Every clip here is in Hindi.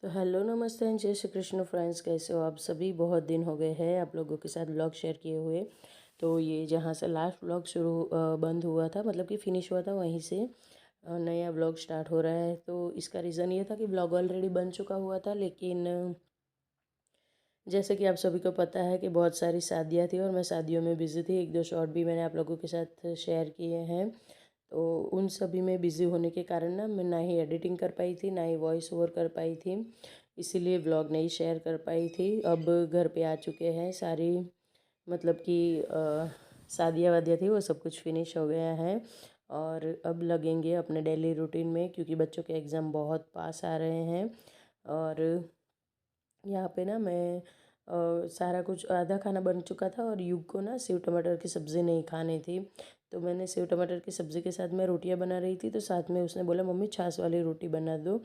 तो हेलो नमस्ते एंड जय श्री कृष्ण फ्रेंड्स, कैसे हो आप सभी। बहुत दिन हो गए हैं आप लोगों के साथ व्लॉग शेयर किए हुए। तो ये जहाँ से लास्ट व्लॉग बंद हुआ था, मतलब कि फिनिश हुआ था, वहीं से नया व्लॉग स्टार्ट हो रहा है। तो इसका रीज़न ये था कि व्लॉग ऑलरेडी बन चुका हुआ था, लेकिन जैसे कि आप सभी को पता है कि बहुत सारी शादियाँ थी और मैं शादियों में बिज़ी थी। एक दो शॉर्ट भी मैंने आप लोगों के साथ शेयर किए हैं। तो उन सभी में बिज़ी होने के कारण ना मैं ना ही एडिटिंग कर पाई थी, ना ही वॉइस ओवर कर पाई थी, इसीलिए व्लॉग नहीं शेयर कर पाई थी। अब घर पे आ चुके हैं सारी, मतलब कि शादियाँ वादियाँ थी वो सब कुछ फिनिश हो गया है। और अब लगेंगे अपने डेली रूटीन में, क्योंकि बच्चों के एग्ज़ाम बहुत पास आ रहे हैं। और यहाँ पे ना मैं सारा कुछ आधा खाना बन चुका था और युग को ना सेव टमाटर की सब्ज़ी नहीं खानी थी। तो मैंने सेव टमाटर की सब्ज़ी के साथ मैं रोटियां बना रही थी, तो साथ में उसने बोला मम्मी छाछ वाली रोटी बना दो।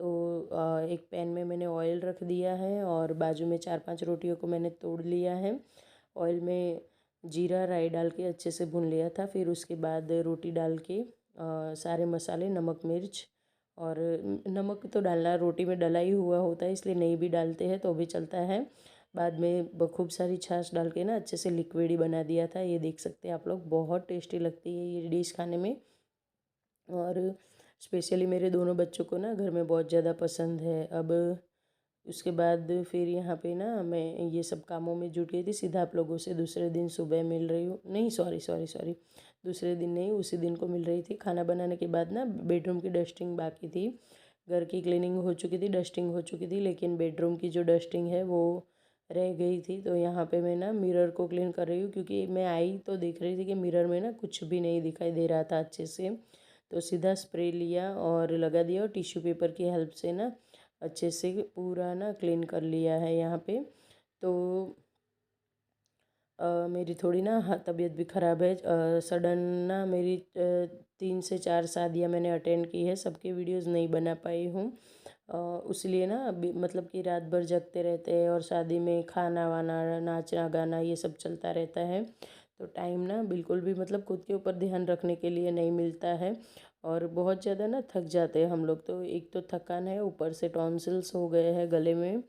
तो एक पैन में मैंने ऑयल रख दिया है और बाजू में 4-5 रोटियों को मैंने तोड़ लिया है। ऑयल में जीरा राई डाल के अच्छे से भून लिया था। फिर उसके बाद रोटी डाल के सारे मसाले, नमक मिर्च, और नमक तो डालना रोटी में डला ही हुआ होता है, इसलिए नहीं भी डालते हैं तो भी चलता है। बाद में खूब सारी छाछ डाल के ना अच्छे से लिक्विड ही बना दिया था। ये देख सकते हैं आप लोग, बहुत टेस्टी लगती है ये डिश खाने में। और स्पेशली मेरे दोनों बच्चों को ना घर में बहुत ज़्यादा पसंद है। अब उसके बाद फिर यहाँ पे ना मैं ये सब कामों में जुट गई थी। सीधा आप लोगों से दूसरे दिन सुबह मिल रही हूँ, नहीं सॉरी सॉरी सॉरी, दूसरे दिन नहीं, उसी दिन को मिल रही थी। खाना बनाने के बाद ना बेडरूम की डस्टिंग बाकी थी। घर की क्लीनिंग हो चुकी थी, डस्टिंग हो चुकी थी, लेकिन बेडरूम की जो डस्टिंग है वो रह गई थी। तो यहाँ पे मैं ना मिरर को क्लीन कर रही हूँ, क्योंकि मैं आई तो देख रही थी कि मिरर में ना कुछ भी नहीं दिखाई दे रहा था अच्छे से। तो सीधा स्प्रे लिया और लगा दिया और टिश्यू पेपर की हेल्प से ना अच्छे से पूरा ना क्लीन कर लिया है यहाँ पे। तो मेरी थोड़ी ना तबीयत भी ख़राब है। सडन ना मेरी 3 से 4 शादियाँ मैंने अटेंड की है, सबके वीडियोस नहीं बना पाई हूँ। इसलिए ना अभी मतलब कि रात भर जगते रहते हैं और शादी में खाना वाना, नाचना गाना, ये सब चलता रहता है। तो टाइम ना बिल्कुल भी मतलब खुद के ऊपर ध्यान रखने के लिए नहीं मिलता है। और बहुत ज़्यादा ना थक जाते हैं हम लोग। तो एक तो थकान है, ऊपर से टॉन्सिल्स हो गए हैं गले में,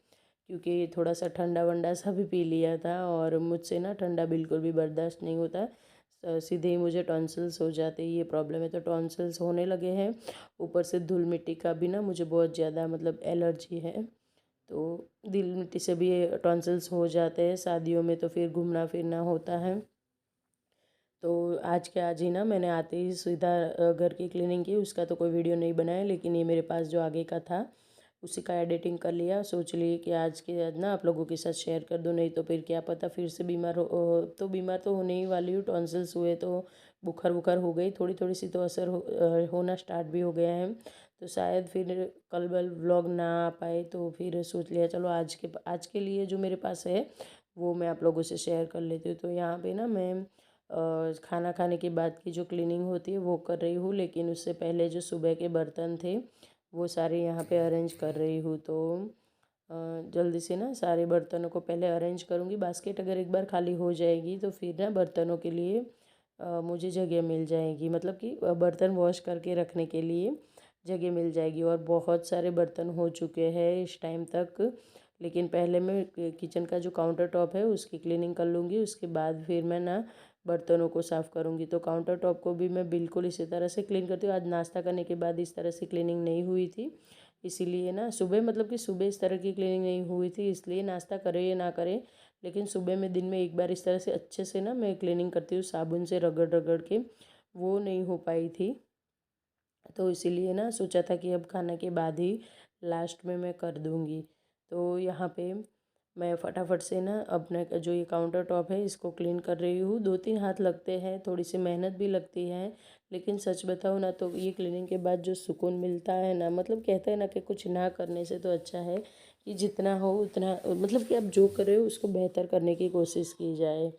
क्योंकि थोड़ा सा ठंडा वंडा सा भी पी लिया था और मुझसे ना ठंडा बिल्कुल भी बर्दाश्त नहीं होता। सीधे ही मुझे टॉन्सिल्स हो जाते हैं, ये प्रॉब्लम है। तो टॉन्सिल्स होने लगे हैं, ऊपर से धूल मिट्टी का भी ना मुझे बहुत ज़्यादा मतलब एलर्जी है। तो धूल मिट्टी से भी टॉन्सिल्स हो जाते हैं शादियों में, तो फिर घूमना फिरना होता है। तो आज के आज ही ना मैंने आते ही सीधा घर की क्लीनिंग की। उसका तो कोई वीडियो नहीं बनाया, लेकिन ये मेरे पास जो आगे का था उसी का एडिटिंग कर लिया। सोच लिए कि आज के आज ना आप लोगों के साथ शेयर कर दूँ, नहीं तो फिर क्या पता फिर से बीमार तो बीमार तो होने ही वाली हूँ। टॉन्सिल्स हुए तो बुखार बुखार हो गई, थोड़ी थोड़ी सी तो असर होना स्टार्ट भी हो गया है। तो शायद फिर कल बल व्लॉग ना आ पाए, तो फिर सोच लिया चलो आज के लिए जो मेरे पास है वो मैं आप लोगों से शेयर कर लेती हूँ। तो यहाँ पे ना मैं खाना खाने के बाद की जो क्लीनिंग होती है वो कर रही हूँ, लेकिन उससे पहले जो सुबह के बर्तन थे वो सारे यहाँ पे अरेंज कर रही हूँ। तो जल्दी से ना सारे बर्तनों को पहले अरेंज करूँगी। बास्केट अगर एक बार खाली हो जाएगी तो फिर ना बर्तनों के लिए मुझे जगह मिल जाएगी, मतलब कि बर्तन वॉश करके रखने के लिए जगह मिल जाएगी। और बहुत सारे बर्तन हो चुके हैं इस टाइम तक, लेकिन पहले मैं किचन का जो काउंटर टॉप है उसकी क्लीनिंग कर लूँगी। उसके बाद फिर मैं ना बर्तनों को साफ़ करूँगी। तो काउंटर टॉप को भी मैं बिल्कुल इसी तरह से क्लीन करती हूँ। आज नाश्ता करने के बाद इस तरह से क्लीनिंग नहीं हुई थी, इसीलिए ना सुबह, मतलब कि सुबह इस तरह की क्लीनिंग नहीं हुई थी, इसलिए नाश्ता करे या ना करे, लेकिन सुबह में दिन में एक बार इस तरह से अच्छे से ना मैं क्लीनिंग करती हूँ साबुन से रगड़ रगड़ के, वो नहीं हो पाई थी। तो इसीलिए ना सोचा था कि अब खाना के बाद ही लास्ट में मैं कर दूँगी। तो यहाँ पे मैं फटाफट से ना अपने जो ये काउंटर टॉप है इसको क्लीन कर रही हूँ। 2-3 हाथ लगते हैं, थोड़ी सी मेहनत भी लगती है, लेकिन सच बताऊँ ना तो ये क्लीनिंग के बाद जो सुकून मिलता है ना, मतलब कहते हैं ना कि कुछ ना करने से तो अच्छा है कि जितना हो उतना, मतलब कि आप जो कर रहे हो उसको बेहतर करने की कोशिश की जाए।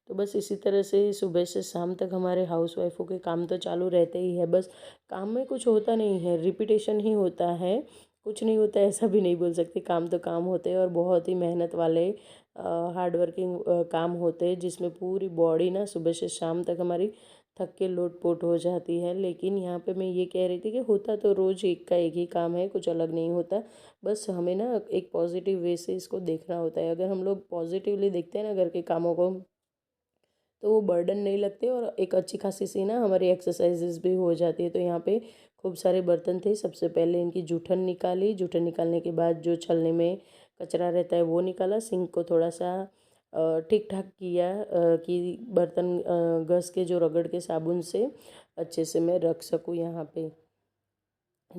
तो बस इसी तरह से सुबह से शाम तक हमारे हाउस वाइफों के काम तो चालू रहते ही है। बस काम में कुछ होता नहीं है, रिपीटेशन ही होता है, कुछ नहीं होता है ऐसा भी नहीं बोल सकते। काम तो काम होते हैं और बहुत ही मेहनत वाले हार्ड वर्किंग काम होते हैं, जिसमें पूरी बॉडी ना सुबह से शाम तक हमारी थक के लोट-पोट हो जाती है। लेकिन यहाँ पे मैं ये कह रही थी कि होता तो रोज़ एक का एक ही काम है, कुछ अलग नहीं होता। बस हमें ना एक पॉजिटिव वे से इसको देखना होता है। अगर हम लोग पॉजिटिवली देखते हैं ना घर के कामों को, तो वो बर्डन नहीं लगते और एक अच्छी खासी सी ना हमारी एक्सरसाइजेज भी हो जाती है। तो यहाँ पे खूब सारे बर्तन थे। सबसे पहले इनकी जूठन निकाली, जूठन निकालने के बाद जो छलनी में कचरा रहता है वो निकाला। सिंक को थोड़ा सा ठीक ठाक किया कि बर्तन घस के जो रगड़ के साबुन से अच्छे से मैं रख सकूँ यहाँ पे।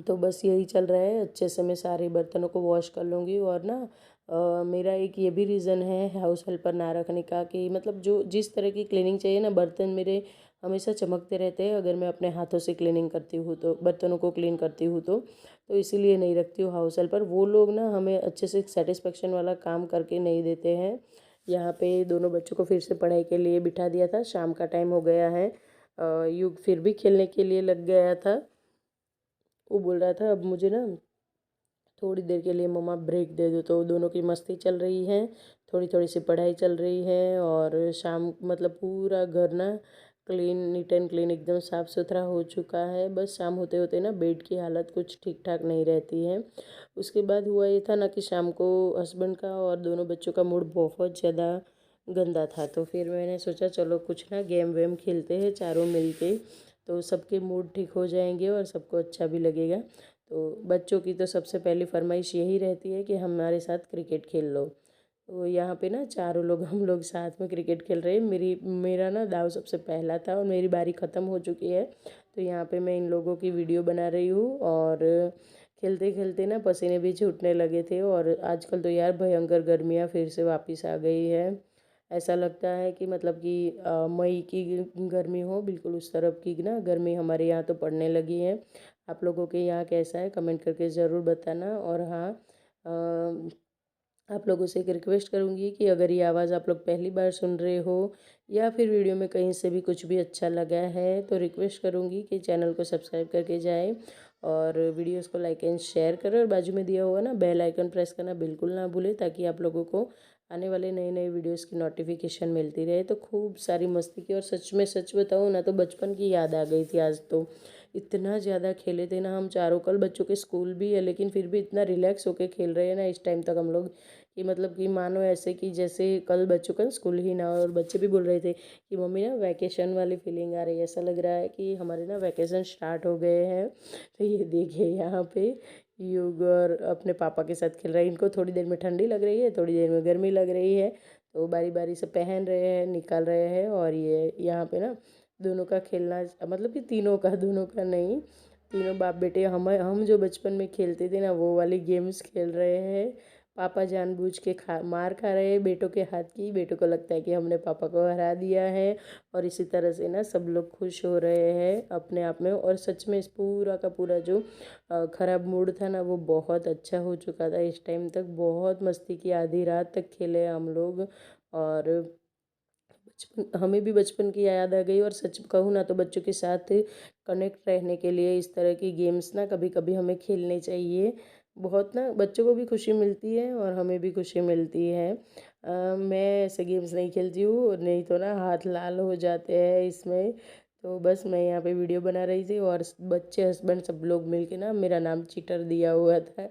तो बस यही चल रहा है, अच्छे से मैं सारे बर्तनों को वॉश कर लूँगी। और ना मेरा एक ये भी रीज़न है हाउस हेल्पर ना रखने का कि मतलब जो जिस तरह की क्लीनिंग चाहिए ना, बर्तन मेरे हमेशा चमकते रहते हैं अगर मैं अपने हाथों से क्लीनिंग करती हूँ तो, बर्तनों को क्लीन करती हूँ तो इसीलिए नहीं रखती हूँ हाउस हेल्पर। वो लोग ना हमें अच्छे से सेटिस्फेक्शन वाला काम करके नहीं देते हैं। यहाँ पे दोनों बच्चों को फिर से पढ़ाई के लिए बिठा दिया था, शाम का टाइम हो गया है। युग फिर भी खेलने के लिए लग गया था। वो बोल रहा था अब मुझे ना थोड़ी देर के लिए मम्मा ब्रेक दे दो। तो दोनों की मस्ती चल रही है, थोड़ी थोड़ी सी पढ़ाई चल रही है। और शाम मतलब पूरा घर ना क्लीन, नीट एंड क्लीन, एकदम साफ़ सुथरा हो चुका है। बस शाम होते होते ना बेड की हालत कुछ ठीक ठाक नहीं रहती है। उसके बाद हुआ ये था ना कि शाम को हस्बैंड का और दोनों बच्चों का मूड बहुत ज़्यादा गंदा था। तो फिर मैंने सोचा चलो कुछ ना गेम वेम खेलते हैं चारों मिल के, तो सबके मूड ठीक हो जाएंगे और सबको अच्छा भी लगेगा। तो बच्चों की तो सबसे पहली फरमाइश यही रहती है कि हमारे साथ क्रिकेट खेल लो। तो यहाँ पे ना चारों लोग हम लोग साथ में क्रिकेट खेल रहे हैं। मेरा ना दाव सबसे पहला था और मेरी बारी ख़त्म हो चुकी है। तो यहाँ पे मैं इन लोगों की वीडियो बना रही हूँ। और खेलते खेलते ना पसीने भी छूटने लगे थे। और आजकल तो यार भयंकर गर्मियाँ फिर से वापस आ गई है। ऐसा लगता है कि मतलब कि मई की गर्मी हो, बिल्कुल उस तरफ की ना गर्मी हमारे यहाँ तो पड़ने लगी है। आप लोगों के यहाँ कैसा है कमेंट करके ज़रूर बताना। और हाँ, आप लोगों से एक रिक्वेस्ट करूँगी कि अगर ये आवाज़ आप लोग पहली बार सुन रहे हो या फिर वीडियो में कहीं से भी कुछ भी अच्छा लगा है, तो रिक्वेस्ट करूँगी कि चैनल को सब्सक्राइब करके जाएं और वीडियोस को लाइक एंड शेयर करें। और बाजू में दिया हुआ ना बेल आइकन प्रेस करना बिल्कुल ना भूलें, ताकि आप लोगों को आने वाले नए नए वीडियोस की नोटिफिकेशन मिलती रहे। तो खूब सारी मस्ती की, और सच में सच बताऊँ ना तो बचपन की याद आ गई थी आज तो। इतना ज़्यादा खेले थे ना हम चारों। कल बच्चों के स्कूल भी है लेकिन फिर भी इतना रिलैक्स होके खेल रहे हैं ना इस टाइम तक हम लोग, कि मतलब कि मानो ऐसे कि जैसे कल बच्चों का स्कूल ही ना हो। और बच्चे भी बोल रहे थे कि मम्मी ना वैकेशन वाली फीलिंग आ रही है, ऐसा लग रहा है कि हमारे ना वैकेशन स्टार्ट हो गए हैं। तो ये देखिए यहाँ पे युग और अपने पापा के साथ खेल रहे हैं। इनको थोड़ी देर में ठंडी लग रही है, थोड़ी देर में गर्मी लग रही है, तो बारी बारी से पहन रहे हैं, निकाल रहे हैं। और ये यहाँ पे ना दोनों का खेलना, मतलब कि तीनों का, दोनों का नहीं, तीनों बाप बेटे हम जो बचपन में खेलते थे ना वो वाली गेम्स खेल रहे हैं। पापा जानबूझ के मार खा रहे हैं बेटों के हाथ की। बेटों को लगता है कि हमने पापा को हरा दिया है। और इसी तरह से ना सब लोग खुश हो रहे हैं अपने आप में। और सच में इस पूरा का पूरा जो ख़राब मूड था ना वो बहुत अच्छा हो चुका था। इस टाइम तक बहुत मस्ती की, आधी रात तक खेले हम लोग। और बचपन, हमें भी बचपन की याद आ गई। और सच कहूँ ना तो बच्चों के साथ कनेक्ट रहने के लिए इस तरह की गेम्स ना कभी कभी हमें खेलने चाहिए। बहुत ना बच्चों को भी खुशी मिलती है और हमें भी खुशी मिलती है। मैं ऐसे गेम्स नहीं खेलती हूँ, नहीं तो ना हाथ लाल हो जाते हैं इसमें। तो बस मैं यहाँ पे वीडियो बना रही थी और बच्चे हस्बैंड सब लोग मिलके ना मेरा नाम चीटर दिया हुआ था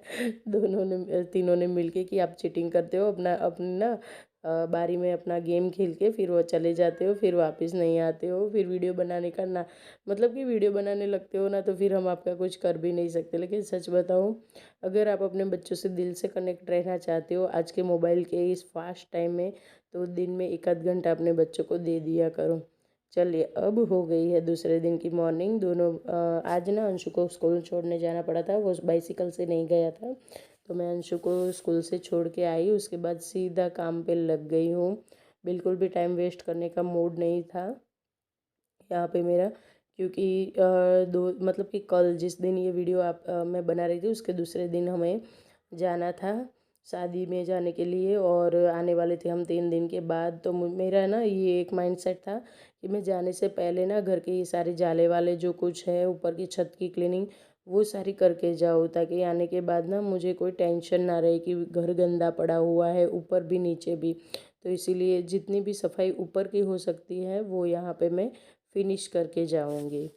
दोनों ने, तीनों ने मिलके कि आप चीटिंग करते हो, अपना अपनी ना बारी में अपना गेम खेल के फिर वो चले जाते हो, फिर वापस नहीं आते हो। फिर वीडियो बनाने का ना मतलब कि वीडियो बनाने लगते हो ना तो फिर हम आपका कुछ कर भी नहीं सकते। लेकिन सच बताऊँ, अगर आप अपने बच्चों से दिल से कनेक्ट रहना चाहते हो आज के मोबाइल के इस फास्ट टाइम में, तो दिन में एक आध घंटा अपने बच्चों को दे दिया करो। चलिए, अब हो गई है दूसरे दिन की मॉर्निंग। दोनों आज ना अंशु को स्कूल छोड़ने जाना पड़ा था, वो बाइसिकल से नहीं गया था। तो मैं अंशु को स्कूल से छोड़ के आई, उसके बाद सीधा काम पे लग गई हूँ। बिल्कुल भी टाइम वेस्ट करने का मूड नहीं था यहाँ पे मेरा। क्योंकि दो मतलब कि कल जिस दिन ये वीडियो मैं बना रही थी उसके दूसरे दिन हमें जाना था शादी में जाने के लिए। और आने वाले थे हम 3 दिन के बाद। तो मेरा ना ये एक माइंडसेट था कि मैं जाने से पहले ना घर के ये सारे जाले वाले जो कुछ है, ऊपर की छत की क्लीनिंग, वो सारी करके जाओ, ताकि आने के बाद ना मुझे कोई टेंशन ना रहे कि घर गंदा पड़ा हुआ है, ऊपर भी नीचे भी। तो इसीलिए जितनी भी सफाई ऊपर की हो सकती है वो यहाँ पे मैं फिनिश करके जाऊँगी।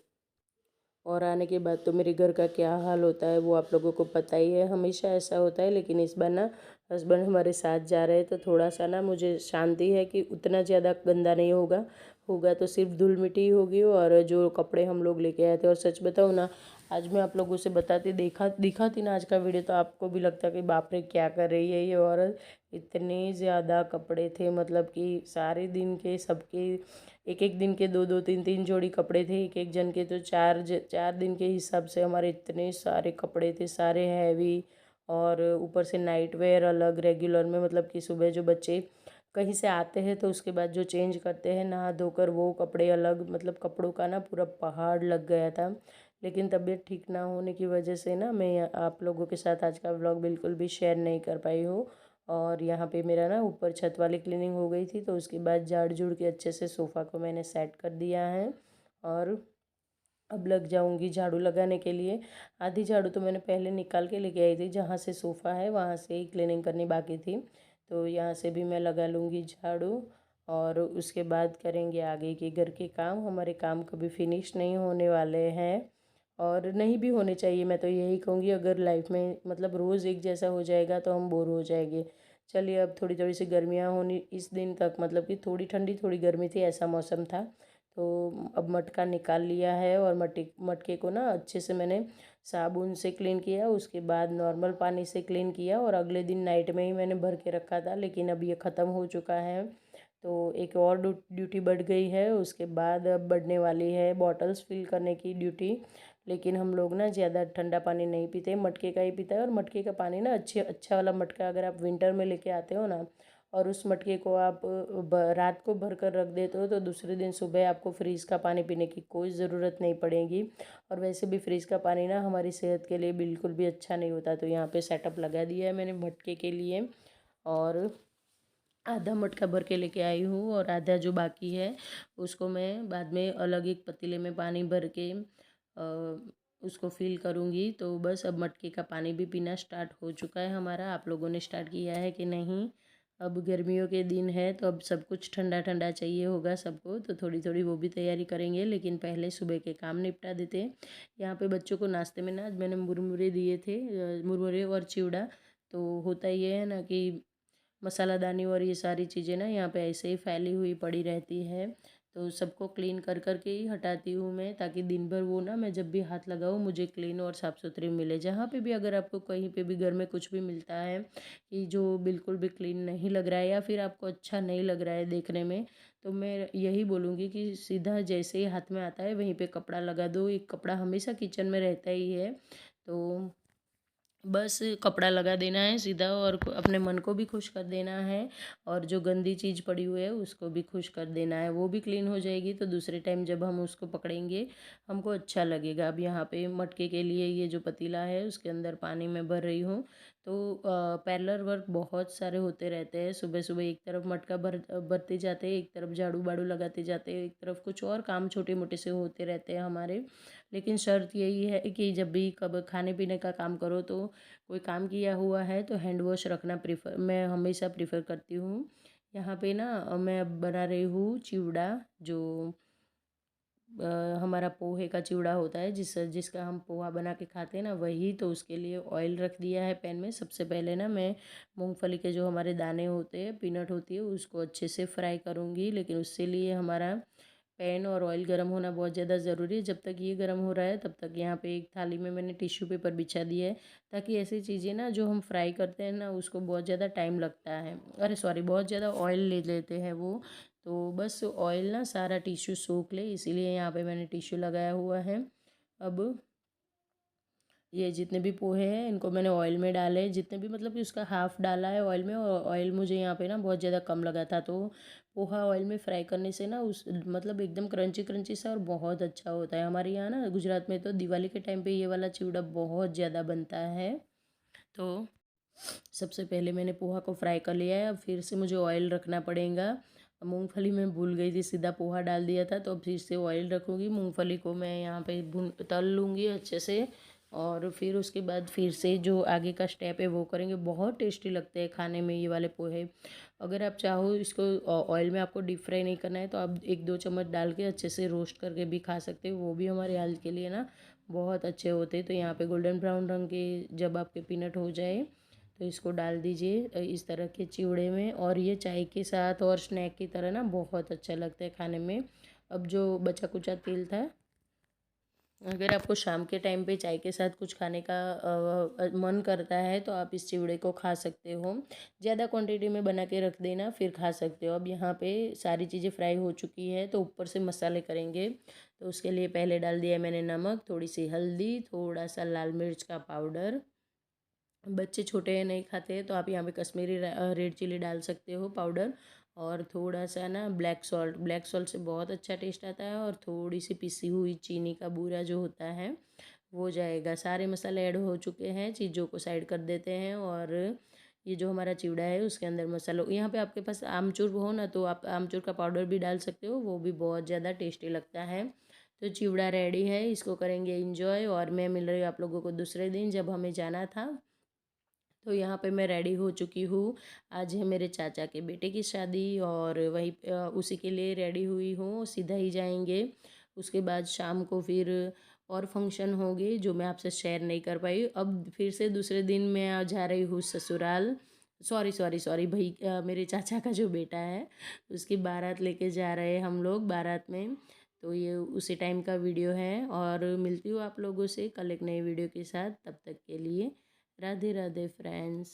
और आने के बाद तो मेरे घर का क्या हाल होता है वो आप लोगों को पता ही है, हमेशा ऐसा होता है। लेकिन इस बार ना हस्बैंड हमारे साथ जा रहे हैं तो थोड़ा सा ना मुझे शांति है कि उतना ज़्यादा गंदा नहीं होगा। होगा तो सिर्फ धूल मिट्टी ही होगी। और जो कपड़े हम लोग लेके आए थे, और सच बताऊँ ना, आज मैं आप लोगों से बताती दिखाती ना आज का वीडियो तो आपको भी लगता कि बाप रे क्या कर रही है ये औरत। इतने ज़्यादा कपड़े थे, मतलब कि सारे दिन के सबके, एक एक दिन के दो दो तीन तीन जोड़ी कपड़े थे एक एक जन के। तो चार दिन के हिसाब से हमारे इतने सारे कपड़े थे, सारे हैवी। और ऊपर से नाइट वेयर अलग, रेगुलर में मतलब कि सुबह जो बच्चे कहीं से आते हैं तो उसके बाद जो चेंज करते हैं नहा धोकर, वो कपड़े अलग। मतलब कपड़ों का ना पूरा पहाड़ लग गया था। लेकिन तबीयत ठीक ना होने की वजह से ना मैं आप लोगों के साथ आज का व्लॉग बिल्कुल भी शेयर नहीं कर पाई हूँ। और यहाँ पे मेरा ना ऊपर छत वाली क्लीनिंग हो गई थी तो उसके बाद झाड़ झूड़ के अच्छे से सोफ़ा को मैंने सेट कर दिया है। और अब लग जाऊंगी झाड़ू लगाने के लिए। आधी झाड़ू तो मैंने पहले निकाल के लेके आई थी, जहाँ से सोफ़ा है वहाँ से ही क्लीनिंग करनी बाकी थी। तो यहाँ से भी मैं लगा लूँगी झाड़ू। और उसके बाद करेंगे आगे के घर के काम। हमारे काम कभी फिनिश नहीं होने वाले हैं और नहीं भी होने चाहिए। मैं तो यही कहूँगी, अगर लाइफ में मतलब रोज़ एक जैसा हो जाएगा तो हम बोर हो जाएंगे। चलिए, अब थोड़ी थोड़ी सी गर्मियाँ होनी, इस दिन तक मतलब कि थोड़ी ठंडी थोड़ी गर्मी थी, ऐसा मौसम था। तो अब मटका निकाल लिया है और मटके को ना अच्छे से मैंने साबुन से क्लीन किया, उसके बाद नॉर्मल पानी से क्लीन किया। और अगले दिन नाइट में ही मैंने भर के रखा था, लेकिन अब ये ख़त्म हो चुका है। तो एक और ड्यूटी बढ़ गई है, उसके बाद अब बढ़ने वाली है बॉटल्स फिल करने की ड्यूटी। लेकिन हम लोग ना ज़्यादा ठंडा पानी नहीं पीते, मटके का ही पीता है। और मटके का पानी ना अच्छा वाला मटका अगर आप विंटर में लेके आते हो ना, और उस मटके को आप रात को भर कर रख देते हो तो दूसरे दिन सुबह आपको फ्रीज़ का पानी पीने की कोई ज़रूरत नहीं पड़ेगी। और वैसे भी फ्रीज़ का पानी ना हमारी सेहत के लिए बिल्कुल भी अच्छा नहीं होता। तो यहाँ पे सेटअप लगा दिया है मैंने मटके के लिए। और आधा मटका भर के लेके आई हूँ और आधा जो बाकी है उसको मैं बाद में अलग एक पतीले में पानी भर के उसको फिल करूँगी। तो बस अब मटके का पानी भी पीना स्टार्ट हो चुका है हमारा। आप लोगों ने स्टार्ट किया है कि नहीं? अब गर्मियों के दिन है तो अब सब कुछ ठंडा ठंडा चाहिए होगा सबको, तो थोड़ी थोड़ी वो भी तैयारी करेंगे। लेकिन पहले सुबह के काम निपटा देते हैं। यहाँ पे बच्चों को नाश्ते में ना आज मैंने मुरमुरे दिए थे, मुरमुरे और चिवड़ा। तो होता ये है ना कि मसालादानी और ये सारी चीज़ें ना यहाँ पे ऐसे ही फैली हुई पड़ी रहती है। तो सबको क्लीन कर कर के ही हटाती हूँ मैं, ताकि दिन भर वो ना मैं जब भी हाथ लगाऊँ मुझे क्लीन और साफ़ सुथरी मिले। जहाँ पे भी अगर आपको कहीं पे भी घर में कुछ भी मिलता है कि जो बिल्कुल भी क्लीन नहीं लग रहा है या फिर आपको अच्छा नहीं लग रहा है देखने में, तो मैं यही बोलूँगी कि सीधा जैसे ही हाथ में आता है वहीं पे कपड़ा लगा दो। एक कपड़ा हमेशा किचन में रहता ही है। तो बस कपड़ा लगा देना है सीधा, और अपने मन को भी खुश कर देना है। और जो गंदी चीज़ पड़ी हुई है उसको भी खुश कर देना है, वो भी क्लीन हो जाएगी। तो दूसरे टाइम जब हम उसको पकड़ेंगे हमको अच्छा लगेगा। अब यहाँ पे मटके के लिए ये जो पतीला है उसके अंदर पानी में भर रही हूँ। तो पैरेलल वर्क बहुत सारे होते रहते हैं। सुबह सुबह एक तरफ मटका भरते जाते हैं, एक तरफ झाड़ू बाड़ू लगाते जाते हैं, एक तरफ कुछ और काम छोटे मोटे से होते रहते हैं हमारे। लेकिन शर्त यही है कि जब भी कब खाने पीने का काम करो तो कोई काम किया हुआ है तो हैंड वॉश रखना मैं हमेशा प्रेफर करती हूँ। यहाँ पे ना मैं अब बना रही हूँ चिवड़ा, जो हमारा पोहे का चिवड़ा होता है, जिसका हम पोहा बना के खाते हैं ना, वही। तो उसके लिए ऑयल रख दिया है पैन में। सबसे पहले ना मैं मूंगफली के जो हमारे दाने होते हैं, पीनट होती है, उसको अच्छे से फ्राई करूँगी। लेकिन उससे लिए हमारा पैन और ऑयल गर्म होना बहुत ज़्यादा ज़रूरी है। जब तक ये गर्म हो रहा है तब तक यहाँ पे एक थाली में मैंने टिश्यू पेपर बिछा दिया है, ताकि ऐसी चीज़ें ना जो हम फ्राई करते हैं ना उसको बहुत ज़्यादा टाइम लगता है, अरे सॉरी, बहुत ज़्यादा ऑयल ले लेते हैं वो। तो बस ऑयल ना सारा टिश्यू सोख ले, इसीलिए यहाँ पे मैंने टिश्यू लगाया हुआ है। अब ये जितने भी पोहे हैं इनको मैंने ऑयल में डाले, जितने भी मतलब कि उसका हाफ़ डाला है ऑयल में। और ऑयल मुझे यहाँ पे ना बहुत ज़्यादा कम लगा था, तो पोहा ऑयल में फ्राई करने से ना उस मतलब एकदम क्रंची क्रंची सा और बहुत अच्छा होता है। हमारे यहाँ ना गुजरात में तो दिवाली के टाइम पे ये वाला चिवड़ा बहुत ज़्यादा बनता है। तो सबसे पहले मैंने पोहा को फ्राई कर लिया है, अब फिर से मुझे ऑयल रखना पड़ेगा। मूंगफली मैं भूल गई थी, सीधा पोहा डाल दिया था, तो अब फिर से ऑयल रखूँगी। मूंगफली को मैं यहाँ पे भून तल लूँगी अच्छे से। और फिर उसके बाद फिर से जो आगे का स्टेप है वो करेंगे। बहुत टेस्टी लगते हैं खाने में ये वाले पोहे। अगर आप चाहो इसको ऑयल में आपको डीप फ्राई नहीं करना है तो आप 1-2 चम्मच डाल के अच्छे से रोस्ट करके भी खा सकते हो, वो भी हमारे हेल्थ के लिए ना बहुत अच्छे होते हैं। तो यहाँ पे गोल्डन ब्राउन रंग के जब आपके पीनट हो जाए तो इसको डाल दीजिए इस तरह के चिवड़े में, और ये चाय के साथ और स्नैक की तरह ना बहुत अच्छा लगता है खाने में। अब जो बचा कुचा तेल था, अगर आपको शाम के टाइम पे चाय के साथ कुछ खाने का मन करता है तो आप इस चिवड़े को खा सकते हो। ज़्यादा क्वांटिटी में बना के रख देना, फिर खा सकते हो। अब यहाँ पे सारी चीज़ें फ्राई हो चुकी है तो ऊपर से मसाले करेंगे। तो उसके लिए पहले डाल दिया मैंने नमक, थोड़ी सी हल्दी, थोड़ा सा लाल मिर्च का पाउडर। बच्चे छोटे हैं नहीं खाते हैं तो आप यहाँ पे कश्मीरी रेड चिली डाल सकते हो पाउडर, और थोड़ा सा ना ब्लैक सॉल्ट से बहुत अच्छा टेस्ट आता है, और थोड़ी सी पिसी हुई चीनी का बूरा जो होता है वो जाएगा। सारे मसाले ऐड हो चुके हैं, चीज़ों को साइड कर देते हैं, और ये जो हमारा चिवड़ा है उसके अंदर मसाला, यहाँ पे आपके पास आमचूर हो ना तो आप आमचूर का पाउडर भी डाल सकते हो, वो भी बहुत ज़्यादा टेस्टी लगता है। तो चिवड़ा रेडी है, इसको करेंगे इंजॉय। और मैं मिल रही हूँ आप लोगों को दूसरे दिन जब हमें जाना था। तो यहाँ पे मैं रेडी हो चुकी हूँ। आज है मेरे चाचा के बेटे की शादी, और वहीं उसी के लिए रेडी हुई हूँ, सीधा ही जाएंगे। उसके बाद शाम को फिर और फंक्शन होंगे जो मैं आपसे शेयर नहीं कर पाई। अब फिर से दूसरे दिन मैं जा रही हूँ ससुराल। सॉरी सॉरी सॉरी भाई, मेरे चाचा का जो बेटा है उसकी बारात लेके जा रहे हैं हम लोग बारात में। तो ये उसी टाइम का वीडियो है, और मिलती हूँ आप लोगों से कल एक नई वीडियो के साथ। तब तक के लिए राधे राधे फ्रेंड्स।